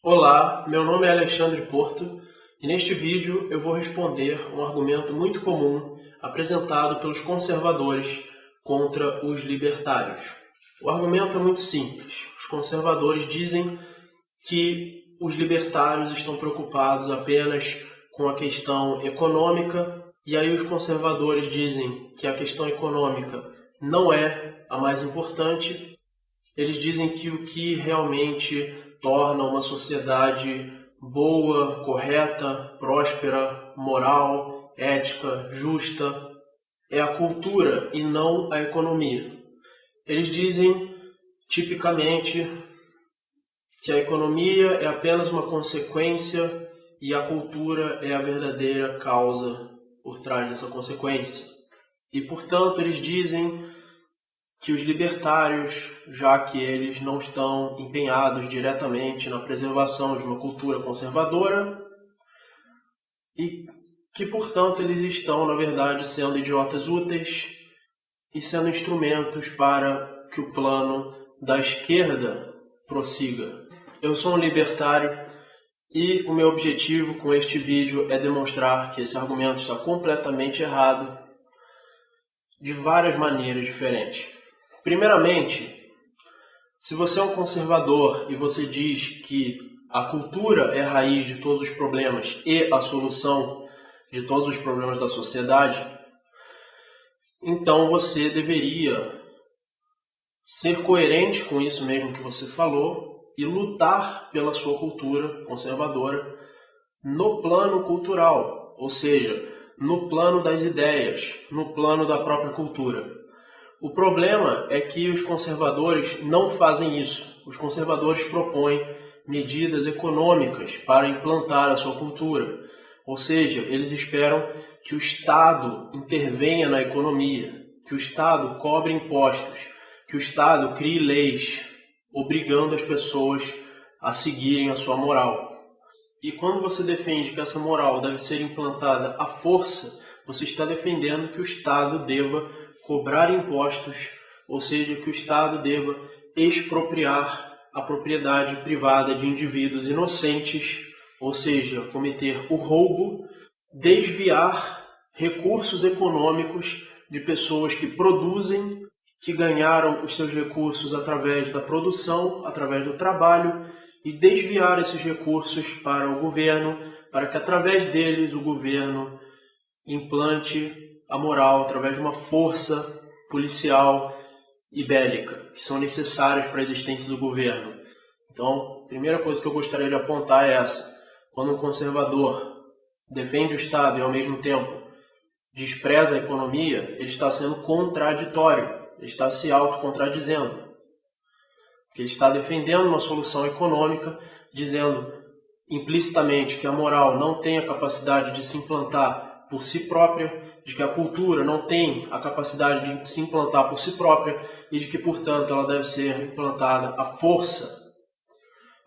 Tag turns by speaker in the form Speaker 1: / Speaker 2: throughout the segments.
Speaker 1: Olá, meu nome é Alexandre Porto e neste vídeo eu vou responder um argumento muito comum apresentado pelos conservadores contra os libertários. O argumento é muito simples. Os conservadores dizem que os libertários estão preocupados apenas com a questão econômica e aí os conservadores dizem que a questão econômica não é a mais importante. Eles dizem que o que realmente torna uma sociedade boa, correta, próspera, moral, ética, justa, é a cultura e não a economia. Eles dizem, tipicamente, que a economia é apenas uma consequência e a cultura é a verdadeira causa por trás dessa consequência. E, portanto, eles dizem que os libertários, já que eles não estão empenhados diretamente na preservação de uma cultura conservadora e que, portanto, eles estão, na verdade, sendo idiotas úteis e sendo instrumentos para que o plano da esquerda prossiga. Eu sou um libertário e o meu objetivo com este vídeo é demonstrar que esse argumento está completamente errado de várias maneiras diferentes. Primeiramente, se você é um conservador e você diz que a cultura é a raiz de todos os problemas e a solução de todos os problemas da sociedade, então você deveria ser coerente com isso mesmo que você falou e lutar pela sua cultura conservadora no plano cultural, ou seja, no plano das ideias, no plano da própria cultura. O problema é que os conservadores não fazem isso. Os conservadores propõem medidas econômicas para implantar a sua cultura. Ou seja, eles esperam que o Estado intervenha na economia, que o Estado cobre impostos, que o Estado crie leis, obrigando as pessoas a seguirem a sua moral. E quando você defende que essa moral deve ser implantada à força, você está defendendo que o Estado deva cobrar impostos, ou seja, que o Estado deva expropriar a propriedade privada de indivíduos inocentes, ou seja, cometer o roubo, desviar recursos econômicos de pessoas que produzem, que ganharam os seus recursos através da produção, através do trabalho, e desviar esses recursos para o governo, para que através deles o governo implante a moral através de uma força policial e bélica, que são necessárias para a existência do governo. Então, a primeira coisa que eu gostaria de apontar é essa. Quando um conservador defende o Estado e, ao mesmo tempo, despreza a economia, ele está sendo contraditório, ele está se autocontradizendo. Porque ele está defendendo uma solução econômica, dizendo implicitamente que a moral não tem a capacidade de se implantar por si própria, de que a cultura não tem a capacidade de se implantar por si própria e de que, portanto, ela deve ser implantada à força.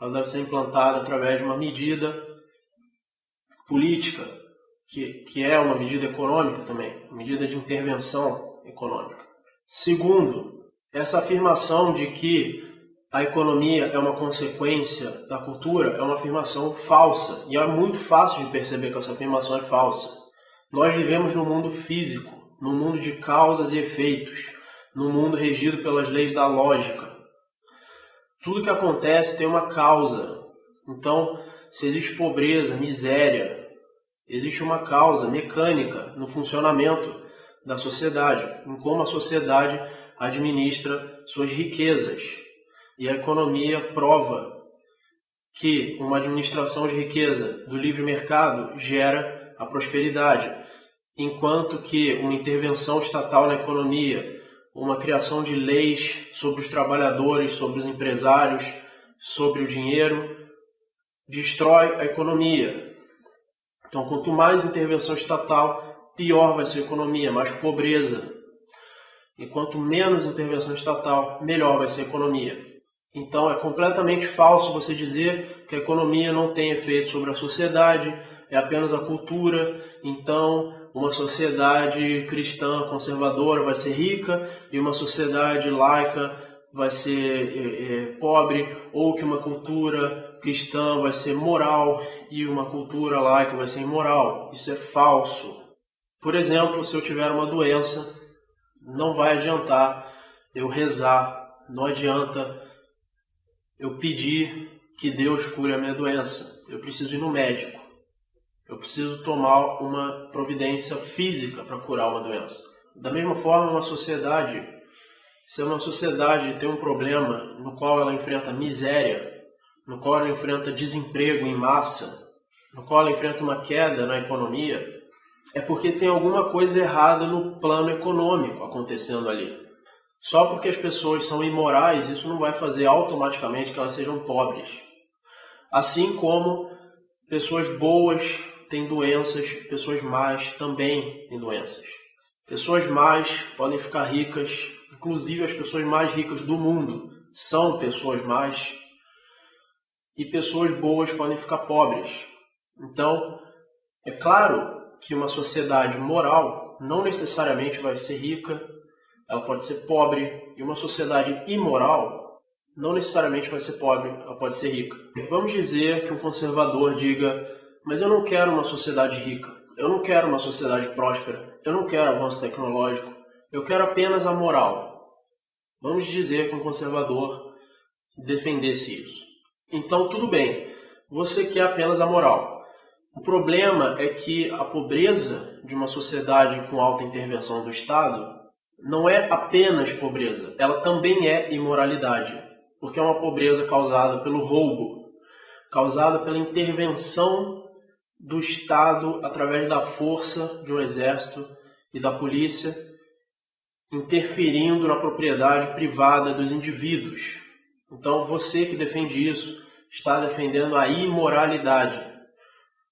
Speaker 1: Ela deve ser implantada através de uma medida política, que é uma medida econômica também, uma medida de intervenção econômica. Segundo, essa afirmação de que a economia é uma consequência da cultura é uma afirmação falsa, e é muito fácil de perceber que essa afirmação é falsa. Nós vivemos num mundo físico, num mundo de causas e efeitos, num mundo regido pelas leis da lógica. Tudo que acontece tem uma causa. Então, se existe pobreza, miséria, existe uma causa mecânica no funcionamento da sociedade, em como a sociedade administra suas riquezas. E a economia prova que uma administração de riqueza do livre mercado gera a prosperidade, enquanto que uma intervenção estatal na economia, uma criação de leis sobre os trabalhadores, sobre os empresários, sobre o dinheiro, destrói a economia. Então, quanto mais intervenção estatal, pior vai ser a economia, mais pobreza. E quanto menos intervenção estatal, melhor vai ser a economia. Então, é completamente falso você dizer que a economia não tem efeito sobre a sociedade, é apenas a cultura. Então, uma sociedade cristã conservadora vai ser rica e uma sociedade laica vai ser pobre, ou que uma cultura cristã vai ser moral e uma cultura laica vai ser imoral. Isso é falso. Por exemplo, se eu tiver uma doença, não vai adiantar eu rezar, não adianta eu pedir que Deus cure a minha doença. Eu preciso ir no médico. Eu preciso tomar uma providência física para curar uma doença. Da mesma forma, uma sociedade, se uma sociedade tem um problema no qual ela enfrenta miséria, no qual ela enfrenta desemprego em massa, no qual ela enfrenta uma queda na economia, é porque tem alguma coisa errada no plano econômico acontecendo ali. Só porque as pessoas são imorais, isso não vai fazer automaticamente que elas sejam pobres. Assim como pessoas boas têm doenças, pessoas más também têm doenças. Pessoas más podem ficar ricas, inclusive as pessoas mais ricas do mundo são pessoas más, e pessoas boas podem ficar pobres. Então, é claro que uma sociedade moral não necessariamente vai ser rica, ela pode ser pobre, e uma sociedade imoral não necessariamente vai ser pobre, ela pode ser rica. Vamos dizer que um conservador diga, mas eu não quero uma sociedade rica, eu não quero uma sociedade próspera, eu não quero avanço tecnológico, eu quero apenas a moral. Vamos dizer que um conservador defendesse isso. Então, tudo bem, você quer apenas a moral. O problema é que a pobreza de uma sociedade com alta intervenção do Estado não é apenas pobreza, ela também é imoralidade, porque é uma pobreza causada pelo roubo, causada pela intervenção do Estado através da força de um exército e da polícia, interferindo na propriedade privada dos indivíduos. Então você que defende isso está defendendo a imoralidade.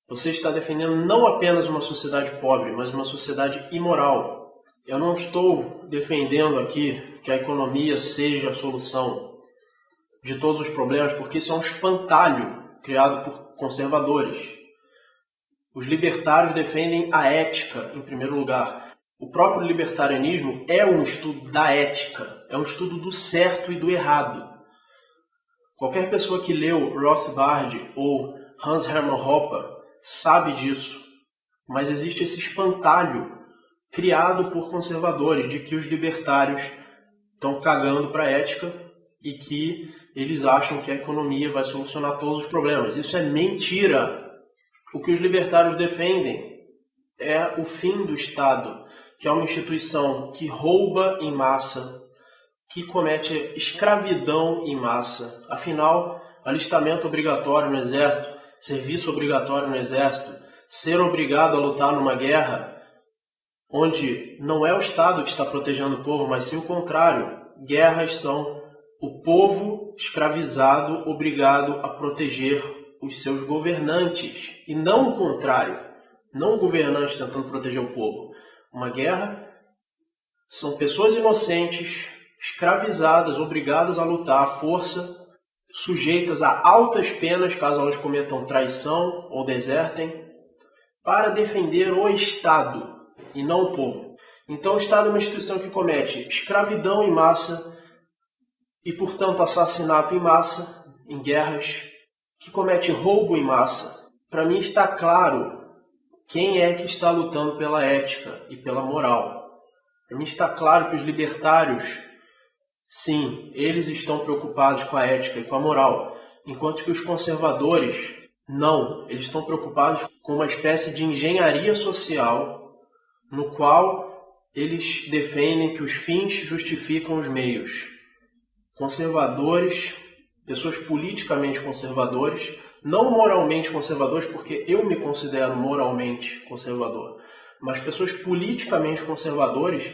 Speaker 1: Você está defendendo não apenas uma sociedade pobre, mas uma sociedade imoral. Eu não estou defendendo aqui que a economia seja a solução de todos os problemas, porque isso é um espantalho criado por conservadores. Os libertários defendem a ética, em primeiro lugar. O próprio libertarianismo é um estudo da ética, é um estudo do certo e do errado. Qualquer pessoa que leu Rothbard ou Hans Hermann Hoppe sabe disso, mas existe esse espantalho criado por conservadores de que os libertários estão cagando para a ética e que eles acham que a economia vai solucionar todos os problemas. Isso é mentira. O que os libertários defendem é o fim do Estado, que é uma instituição que rouba em massa, que comete escravidão em massa. Afinal, alistamento obrigatório no exército, serviço obrigatório no exército, ser obrigado a lutar numa guerra onde não é o Estado que está protegendo o povo, mas sim o contrário. Guerras são o povo escravizado, obrigado a proteger os seus governantes, e não o contrário. Não o governante tentando proteger o povo. Uma guerra são pessoas inocentes, escravizadas, obrigadas a lutar à força, sujeitas a altas penas caso elas cometam traição ou desertem, para defender o Estado e não o povo. Então o Estado é uma instituição que comete escravidão em massa e, portanto, assassinato em massa, em guerras, que comete roubo em massa. Para mim está claro quem é que está lutando pela ética e pela moral. Para mim está claro que os libertários, sim, eles estão preocupados com a ética e com a moral, enquanto que os conservadores, não, eles estão preocupados com uma espécie de engenharia social no qual eles defendem que os fins justificam os meios. Conservadores, pessoas politicamente conservadores, não moralmente conservadores, porque eu me considero moralmente conservador, mas pessoas politicamente conservadores,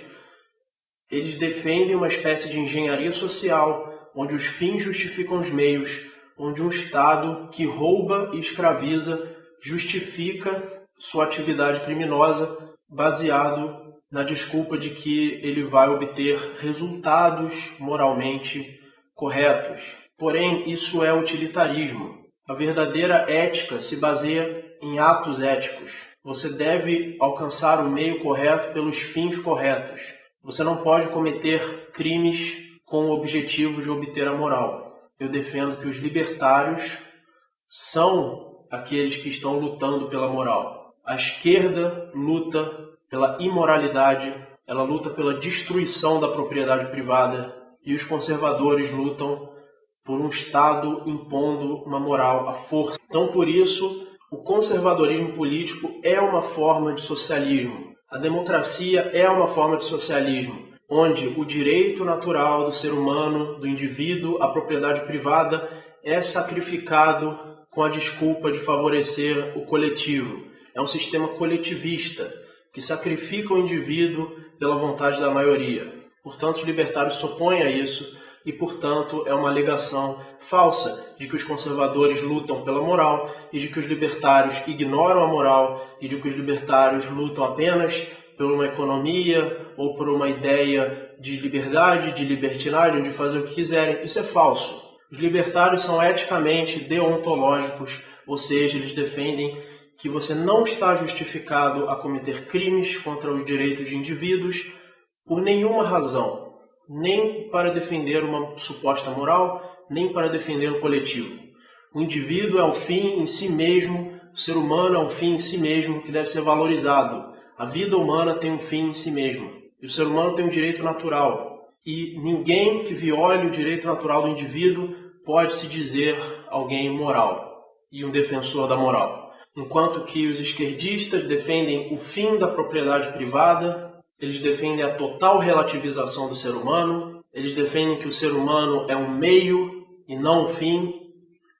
Speaker 1: eles defendem uma espécie de engenharia social, onde os fins justificam os meios, onde um Estado que rouba e escraviza justifica sua atividade criminosa, baseado na desculpa de que ele vai obter resultados moralmente corretos. Porém, isso é utilitarismo. A verdadeira ética se baseia em atos éticos. Você deve alcançar o meio correto pelos fins corretos. Você não pode cometer crimes com o objetivo de obter a moral. Eu defendo que os libertários são aqueles que estão lutando pela moral. A esquerda luta pela imoralidade, ela luta pela destruição da propriedade privada, e os conservadores lutam por um Estado impondo uma moral à força. Então, por isso, o conservadorismo político é uma forma de socialismo. A democracia é uma forma de socialismo, onde o direito natural do ser humano, do indivíduo, a propriedade privada, é sacrificado com a desculpa de favorecer o coletivo. É um sistema coletivista, que sacrifica o indivíduo pela vontade da maioria. Portanto, os libertários se opõem a isso e, portanto, é uma alegação falsa de que os conservadores lutam pela moral e de que os libertários ignoram a moral e de que os libertários lutam apenas por uma economia ou por uma ideia de liberdade, de libertinagem, de fazer o que quiserem. Isso é falso. Os libertários são eticamente deontológicos, ou seja, eles defendem que você não está justificado a cometer crimes contra os direitos de indivíduos por nenhuma razão, nem para defender uma suposta moral, nem para defender o coletivo. O indivíduo é o fim em si mesmo, o ser humano é um fim em si mesmo que deve ser valorizado. A vida humana tem um fim em si mesmo, e o ser humano tem um direito natural. E ninguém que viole o direito natural do indivíduo pode se dizer alguém moral e um defensor da moral. Enquanto que os esquerdistas defendem o fim da propriedade privada, eles defendem a total relativização do ser humano, eles defendem que o ser humano é um meio e não um fim,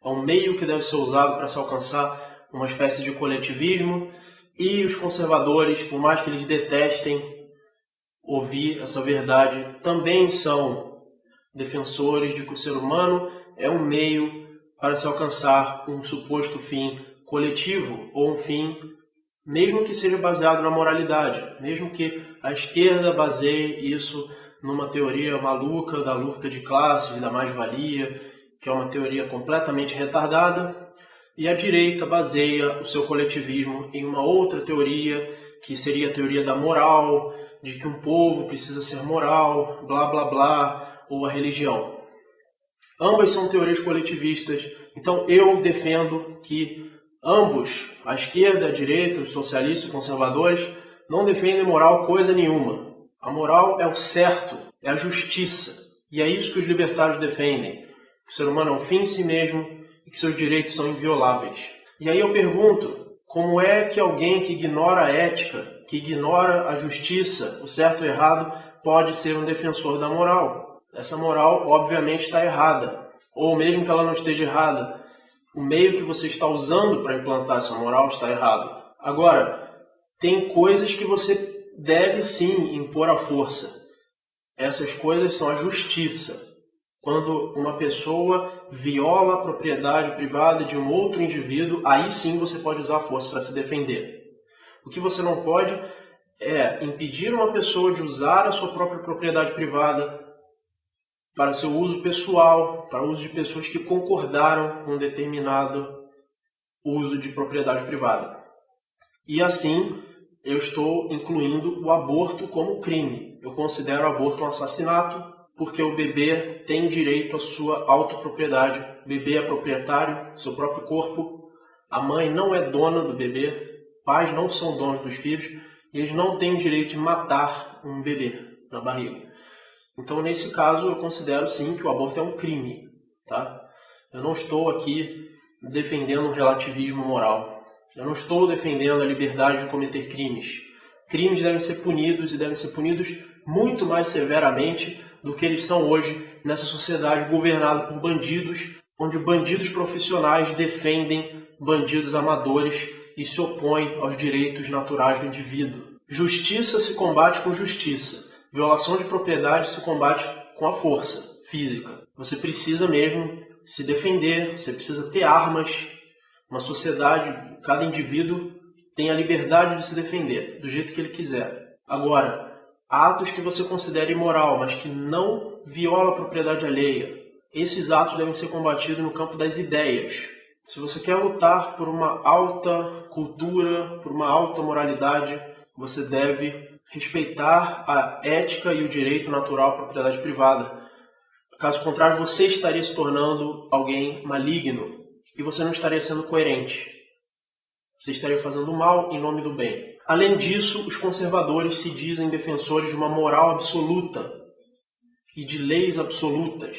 Speaker 1: é um meio que deve ser usado para se alcançar uma espécie de coletivismo, e os conservadores, por mais que eles detestem ouvir essa verdade, também são defensores de que o ser humano é um meio para se alcançar um suposto fim coletivo, ou um fim, mesmo que seja baseado na moralidade, mesmo que a esquerda baseie isso numa teoria maluca da luta de classes, da mais-valia, que é uma teoria completamente retardada, e a direita baseia o seu coletivismo em uma outra teoria, que seria a teoria da moral, de que um povo precisa ser moral, blá blá blá, ou a religião. Ambas são teorias coletivistas, então eu defendo que ambos, a esquerda, a direita, os socialistas e conservadores, não defendem moral coisa nenhuma. A moral é o certo, é a justiça. E é isso que os libertários defendem. Que o ser humano é um fim em si mesmo e que seus direitos são invioláveis. E aí eu pergunto, como é que alguém que ignora a ética, que ignora a justiça, o certo e o errado, pode ser um defensor da moral? Essa moral, obviamente, está errada. Ou mesmo que ela não esteja errada, o meio que você está usando para implantar essa moral está errado. Agora, tem coisas que você deve sim impor à força. Essas coisas são a justiça. Quando uma pessoa viola a propriedade privada de um outro indivíduo, aí sim você pode usar a força para se defender. O que você não pode é impedir uma pessoa de usar a sua própria propriedade privada para seu uso pessoal, para o uso de pessoas que concordaram com um determinado uso de propriedade privada. E assim, eu estou incluindo o aborto como crime. Eu considero o aborto um assassinato, porque o bebê tem direito à sua autopropriedade. O bebê é proprietário do seu próprio corpo. A mãe não é dona do bebê. Pais não são donos dos filhos. E eles não têm o direito de matar um bebê na barriga. Então, nesse caso, eu considero sim que o aborto é um crime. Tá? Eu não estou aqui defendendo o relativismo moral. Eu não estou defendendo a liberdade de cometer crimes. Crimes devem ser punidos e devem ser punidos muito mais severamente do que eles são hoje nessa sociedade governada por bandidos, onde bandidos profissionais defendem bandidos amadores e se opõem aos direitos naturais do indivíduo. Justiça se combate com justiça. Violação de propriedade se combate com a força física. Você precisa mesmo se defender, você precisa ter armas. Uma sociedade, cada indivíduo tem a liberdade de se defender, do jeito que ele quiser. Agora, atos que você considera imoral, mas que não violam a propriedade alheia, esses atos devem ser combatidos no campo das ideias. Se você quer lutar por uma alta cultura, por uma alta moralidade, você deve respeitar a ética e o direito natural à propriedade privada. Caso contrário, você estaria se tornando alguém maligno. e você não estaria sendo coerente. Você estaria fazendo o mal em nome do bem. Além disso, os conservadores se dizem defensores de uma moral absoluta e de leis absolutas,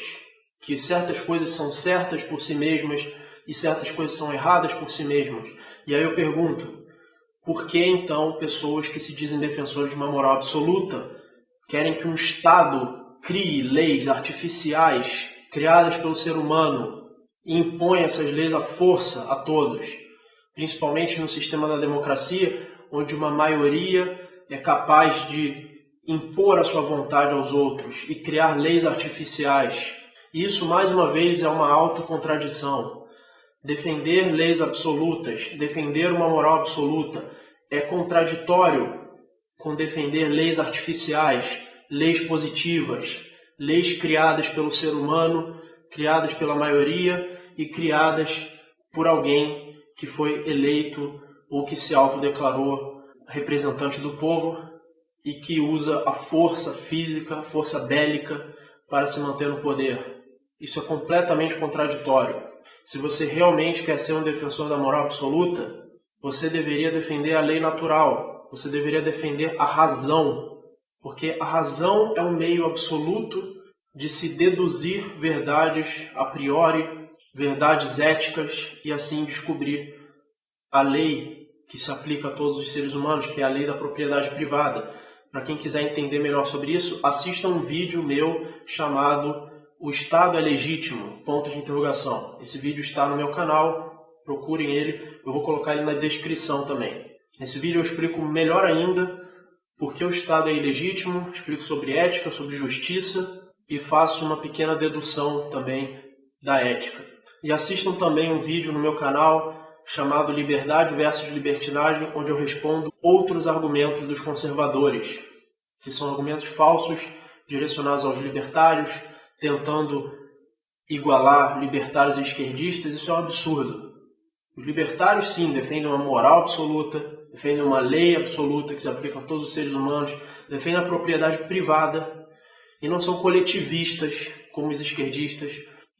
Speaker 1: que certas coisas são certas por si mesmas e certas coisas são erradas por si mesmas. E aí eu pergunto, por que então pessoas que se dizem defensores de uma moral absoluta querem que um Estado crie leis artificiais criadas pelo ser humano e imponha essas leis à força a todos, principalmente no sistema da democracia, onde uma maioria é capaz de impor a sua vontade aos outros e criar leis artificiais? Isso, mais uma vez, é uma autocontradição. Defender leis absolutas, defender uma moral absoluta, é contraditório com defender leis artificiais, leis positivas, leis criadas pelo ser humano, criadas pela maioria e criadas por alguém que foi eleito ou que se autodeclarou representante do povo e que usa a força física, a força bélica para se manter no poder. Isso é completamente contraditório. Se você realmente quer ser um defensor da moral absoluta, você deveria defender a lei natural, você deveria defender a razão, porque a razão é um meio absoluto de se deduzir verdades a priori, verdades éticas e assim descobrir a lei que se aplica a todos os seres humanos, que é a lei da propriedade privada. Para quem quiser entender melhor sobre isso, assista um vídeo meu chamado O Estado é Legítimo? Ponto de interrogação. Esse vídeo está no meu canal, procurem ele, eu vou colocar ele na descrição também. Nesse vídeo eu explico melhor ainda por que o Estado é ilegítimo, explico sobre ética, sobre justiça e faço uma pequena dedução também da ética. E assistam também um vídeo no meu canal chamado Liberdade versus Libertinagem, onde eu respondo outros argumentos dos conservadores, que são argumentos falsos direcionados aos libertários, tentando igualar libertários e esquerdistas. Isso é um absurdo. Os libertários, sim, defendem uma moral absoluta, defendem uma lei absoluta que se aplica a todos os seres humanos, defendem a propriedade privada e não são coletivistas como os esquerdistas,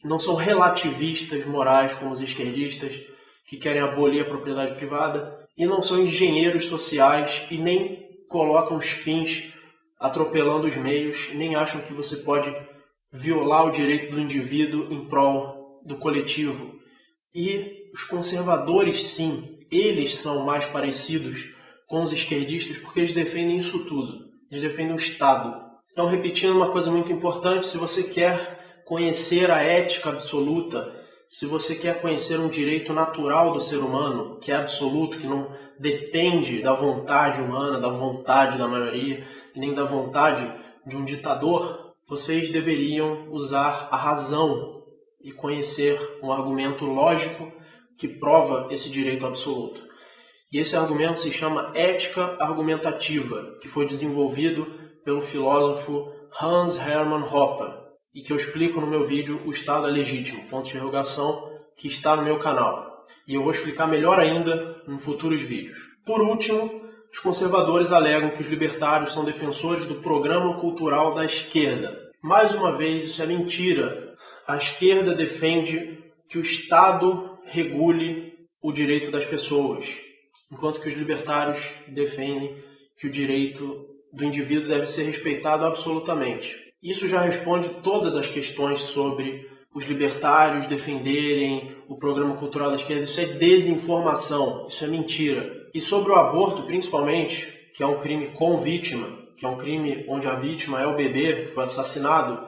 Speaker 1: não são relativistas morais como os esquerdistas, que querem abolir a propriedade privada, e não são engenheiros sociais e nem colocam os fins atropelando os meios, nem acham que você pode violar o direito do indivíduo em prol do coletivo. E os conservadores, sim, eles são mais parecidos com os esquerdistas porque eles defendem isso tudo. Eles defendem o Estado. Então, repetindo uma coisa muito importante, se você quer conhecer a ética absoluta, se você quer conhecer um direito natural do ser humano, que é absoluto, que não depende da vontade humana, da vontade da maioria, e nem da vontade de um ditador, vocês deveriam usar a razão e conhecer um argumento lógico que prova esse direito absoluto. E esse argumento se chama ética argumentativa, que foi desenvolvido pelo filósofo Hans Hermann Hoppe, e que eu explico no meu vídeo O Estado é Legítimo, ponto de interrogação, que está no meu canal. E eu vou explicar melhor ainda em futuros vídeos. Por último, os conservadores alegam que os libertários são defensores do programa cultural da esquerda. Mais uma vez, isso é mentira. A esquerda defende que o Estado regule o direito das pessoas, enquanto que os libertários defendem que o direito do indivíduo deve ser respeitado absolutamente. Isso já responde todas as questões sobre os libertários defenderem o programa cultural da esquerda. Isso é desinformação, isso é mentira. E sobre o aborto, principalmente, que é um crime com vítima, que é um crime onde a vítima é o bebê que foi assassinado,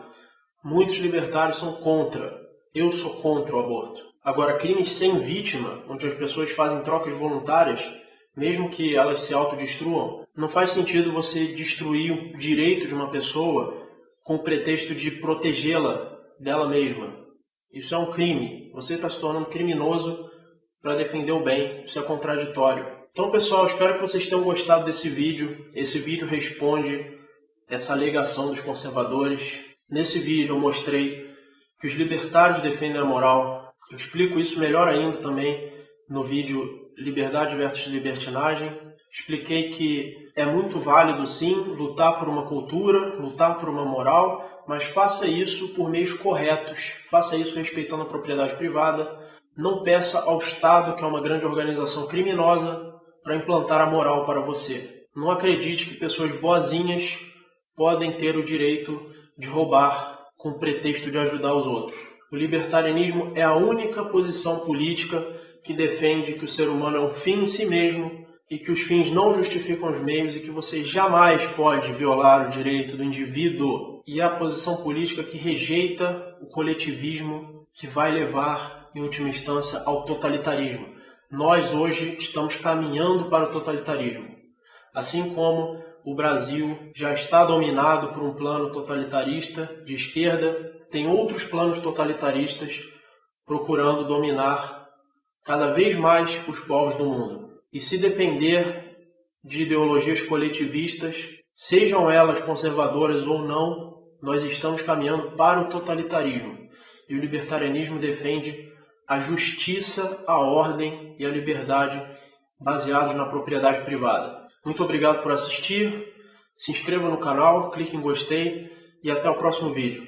Speaker 1: muitos libertários são contra. Eu sou contra o aborto. Agora, crimes sem vítima, onde as pessoas fazem trocas voluntárias, mesmo que elas se autodestruam, não faz sentido você destruir o direito de uma pessoa com o pretexto de protegê-la dela mesma. Isso é um crime. Você está se tornando criminoso para defender o bem. Isso é contraditório. Então, pessoal, espero que vocês tenham gostado desse vídeo. Esse vídeo responde essa alegação dos conservadores. Nesse vídeo eu mostrei que os libertários defendem a moral. Eu explico isso melhor ainda também no vídeo Liberdade versus Libertinagem. Expliquei que é muito válido, sim, lutar por uma cultura, lutar por uma moral, mas faça isso por meios corretos. Faça isso respeitando a propriedade privada, Não peça ao Estado, que é uma grande organização criminosa, para implantar a moral para você. Não acredite que pessoas boazinhas podem ter o direito de roubar com pretexto de ajudar os outros. O libertarianismo é a única posição política que defende que o ser humano é um fim em si mesmo e que os fins não justificam os meios e que você jamais pode violar o direito do indivíduo. E é a posição política que rejeita o coletivismo, que vai levar, em última instância, ao totalitarismo. Nós hoje estamos caminhando para o totalitarismo. Assim como o Brasil já está dominado por um plano totalitarista de esquerda, tem outros planos totalitaristas procurando dominar cada vez mais os povos do mundo. E se depender de ideologias coletivistas, sejam elas conservadoras ou não, nós estamos caminhando para o totalitarismo. E o libertarianismo defende a justiça, a ordem e a liberdade baseados na propriedade privada. Muito obrigado por assistir, se inscreva no canal, clique em gostei e até o próximo vídeo.